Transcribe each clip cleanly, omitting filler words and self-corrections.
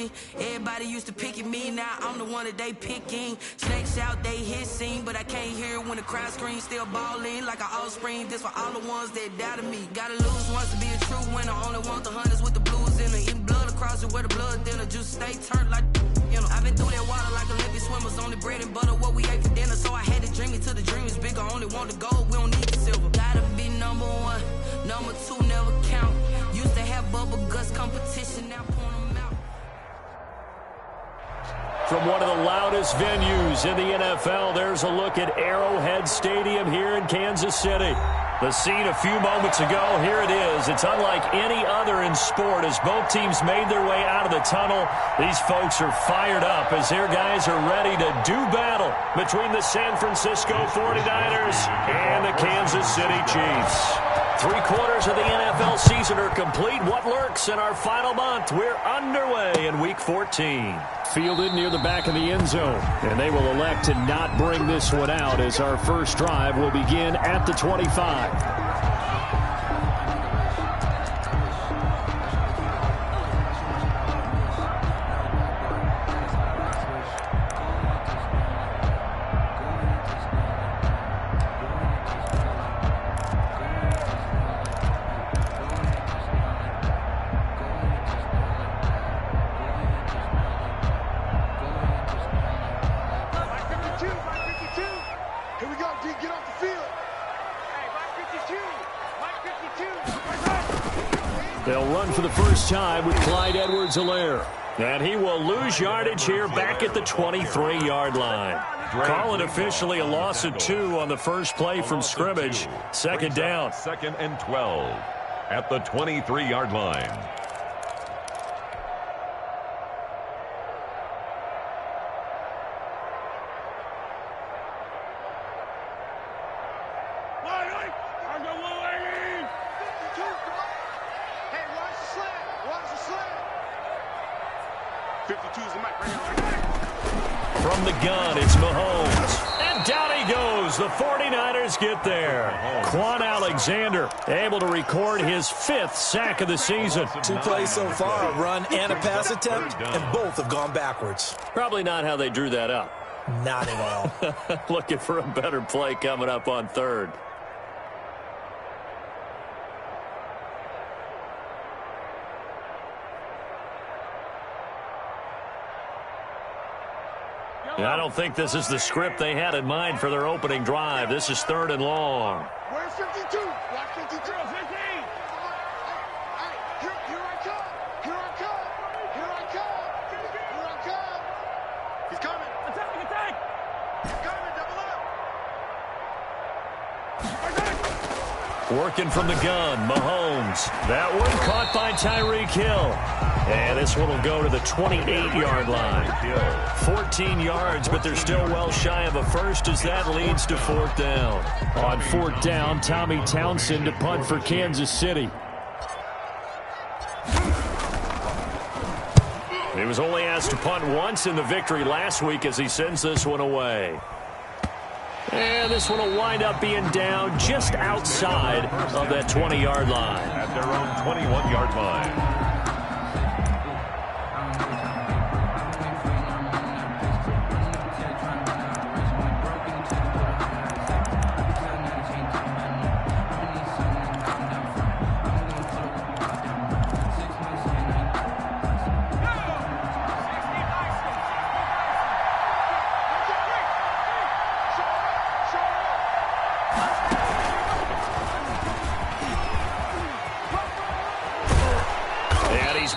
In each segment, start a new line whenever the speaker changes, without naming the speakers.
win. Everybody used to pick at me, now I'm the one that they picking. Snakes out, they hissing, but I can't hear when the crowd screams. Still balling like an offspring. This for all the ones that doubted me. Gotta lose once to be a true winner. Only want the hunters with the blues in it. Eating blood across it where the blood thinner. Just stay turned like, you know. I've been through that water like Olympic swimmers. Only bread and butter what we ate for dinner. So I had to dream it till the dream is bigger. Only want the gold, we don't need the silver. Gotta be number one, number two never count. Used to have bubble guts competition, now point them out.
From one of the loudest venues in the NFL, there's a look at Arrowhead Stadium here in Kansas City. The scene a few moments ago, here it is. It's unlike any other in sport as both teams made their way out of the tunnel. These folks are fired up as their guys are ready to do battle between the San Francisco 49ers and the Kansas City Chiefs. 3/4 of the NFL season are complete. What lurks in our final month? We're underway in Week 14. Fielded near the back of the end zone, and they will elect to not bring this one out as our first drive will begin at the 25. They'll run for the first time with Clyde Edwards-Helaire. And he will lose yardage here back at the 23-yard line. Call it officially a loss of 2 on the first play from scrimmage. Second down.
2nd and 12 at the 23-yard line.
From the gun, it's Mahomes. And down he goes. The 49ers get there. Quan Alexander able to record his 5th sack of the season.
2 plays so far, a run and a pass attempt, and both have gone backwards.
Probably not how they drew that up.
Not at all.
Looking for a better play coming up on 3rd. I don't think this is the script they had in mind for their opening drive. This is 3rd and long.
Where's 52? Watch 52. 15. Here I come. Here I come. Here I come. Here I come. He's coming. Attack, attack. He's coming. Double up.
Working from the gun, Mahomes. That one caught by Tyreek Hill. And this one will go to the 28-yard line. 14 yards, but they're still well shy of a first as that leads to 4th down. On 4th down, Tommy Townsend to punt for Kansas City. He was only asked to punt once in the victory last week as he sends this one away. And this one will wind up being down just outside of that 20-yard line.
At their own 21-yard line.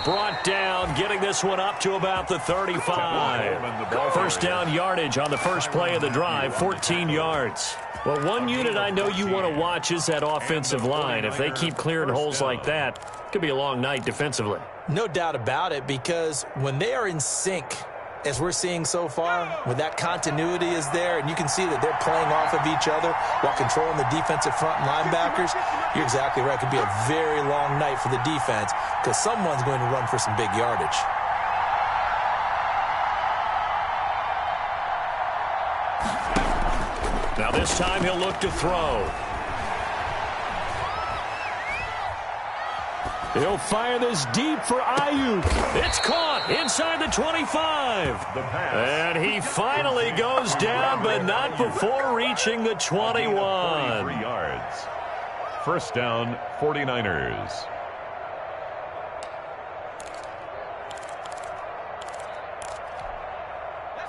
Brought down, getting this one up to about the 35. First down yardage on the first play of the drive, 14 yards. Well, one unit I know you want to watch is that offensive line. If they keep clearing holes like that, it could be a long night defensively.
No doubt about it, because when they are in sync, as we're seeing so far, when that continuity is there, and you can see that they're playing off of each other while controlling the defensive front and linebackers, you're exactly right. It could be a very long night for the defense because someone's going to run for some big yardage.
Now this time he'll look to throw. He'll fire this deep for Ayuk. It's caught inside the 25. And he finally goes down, but not before reaching the 21.
3 yards. First down, 49ers.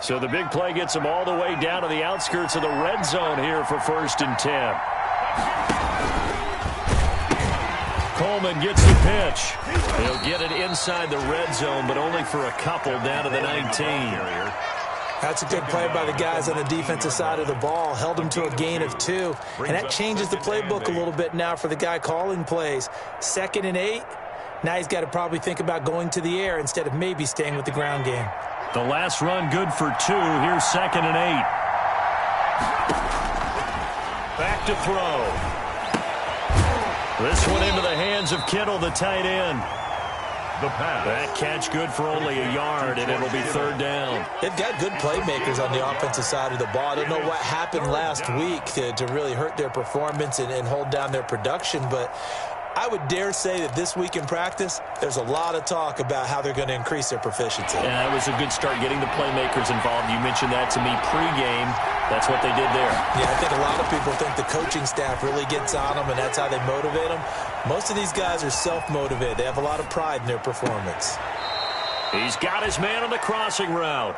So the big play gets him all the way down to the outskirts of the red zone here for 1st and 10. Coleman gets the pitch. He'll get it inside the red zone, but only for a couple down to the 19.
That's a good play by the guys on the defensive side of the ball. Held him to a gain of 2. And that changes the playbook a little bit now for the guy calling plays. 2nd and 8. Now he's got to probably think about going to the air instead of maybe staying with the ground game.
The last run good for 2. Here's 2nd and 8. Back to throw. This one into the hands of Kittle, the tight end.
The pass.
That catch good for only a yard, and it'll be 3rd down.
They've got good playmakers on the offensive side of the ball. I don't know what happened last week to really hurt their performance and hold down their production, but I would dare say that this week in practice, there's a lot of talk about how they're going to increase their proficiency.
Yeah, that was a good start getting the playmakers involved. You mentioned that to me pregame. That's what they did there.
Yeah, I think a lot of people think the coaching staff really gets on them, and that's how they motivate them. Most of these guys are self-motivated. They have a lot of pride in their performance.
He's got his man on the crossing route.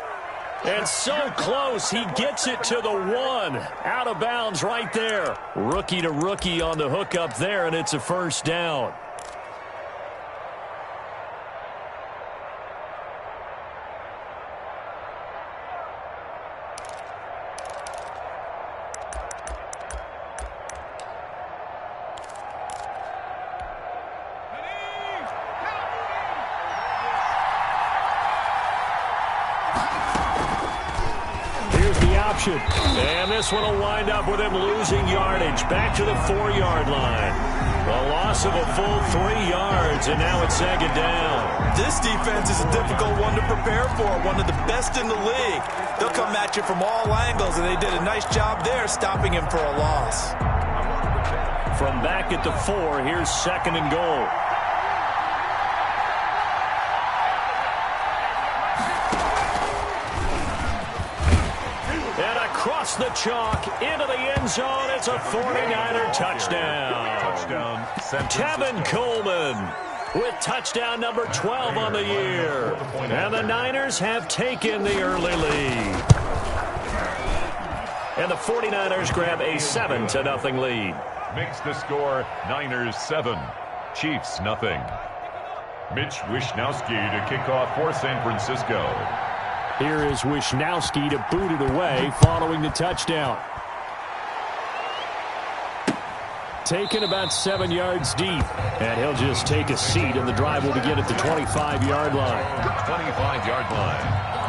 And so close, he gets it to the 1. Out of bounds right there. Rookie to rookie on the hook up there, and it's a 1st down. And this one will wind up with him losing yardage back to the 4-yard line. A loss of a full 3 yards, and now it's 2nd down.
This defense is a difficult one to prepare for, one of the best in the league. They'll come at you from all angles, and they did a nice job there stopping him for a loss.
From back at the 4, here's 2nd and goal. Across the chalk, into the end zone. It's a 49er touchdown. Tevin Coleman with touchdown number 12 on the year. And the Niners have taken the early lead. And the 49ers grab a 7-0 lead.
Makes the score Niners 7, Chiefs nothing. Mitch Wishnowsky to kick off for San Francisco.
Here is Wishnowsky to boot it away following the touchdown. Taken about 7 yards deep. And he'll just take a seat, and the drive will begin at the 25-yard line.
25-yard line.